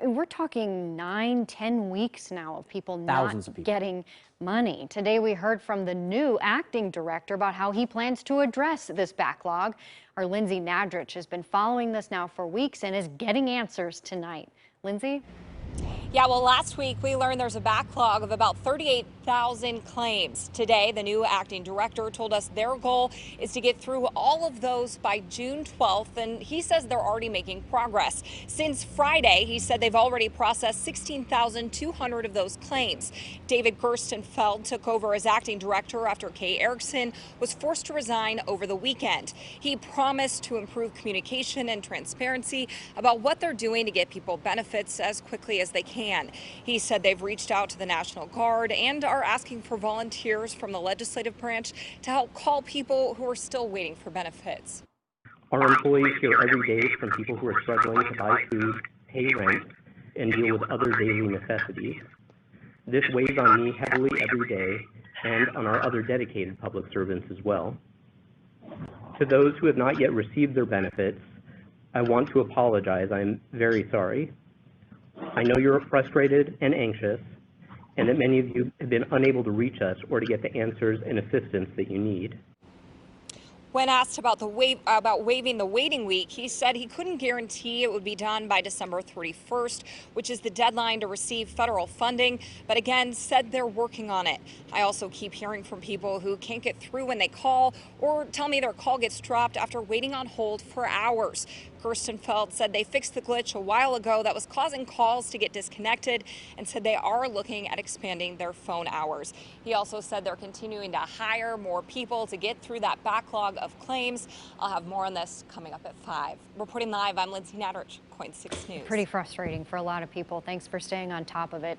We're talking 9, 10 weeks now of people not Thousands of people. getting money. Today, we heard from the new acting director about how he plans to address this backlog. Our Lindsay Nadrich has been following this now for weeks and is getting answers tonight. Lindsay? Yeah, well, last week we learned there's a backlog of about 38,000 claims. Today, the new acting director told us their goal is to get through all of those by June 12th, and he says they're already making progress. Since Friday, he said they've already processed 16,200 of those claims. David Gerstenfeld took over as acting director after Kay Erickson was forced to resign over the weekend. He promised to improve communication and transparency about what they're doing to get people benefits as quickly as they can. He said they've reached out to the National Guard and are asking for volunteers from the legislative branch to help call people who are still waiting for benefits. Our employees hear every day from people who are struggling to buy food, pay rent, and deal with other daily necessities. This weighs on me heavily every day and on our other dedicated public servants as well. To those who have not yet received their benefits, I want to apologize. I'm very sorry. I know you're frustrated and anxious, and that many of you have been unable to reach us or to get the answers and assistance that you need. When asked about waiving the waiting week, he said he couldn't guarantee it would be done by December 31st, which is the deadline to receive federal funding, but again said they're working on it. I also keep hearing from people who can't get through when they call or tell me their call gets dropped after waiting on hold for hours. Gerstenfeld said they fixed the glitch a while ago that was causing calls to get disconnected and said they are looking at expanding their phone hours. He also said they're continuing to hire more people to get through that backlog of claims. I'll have more on this coming up at 5. Reporting live, I'm Lindsay Nadrich, KOIN 6 News. Pretty frustrating for a lot of people. Thanks for staying on top of it.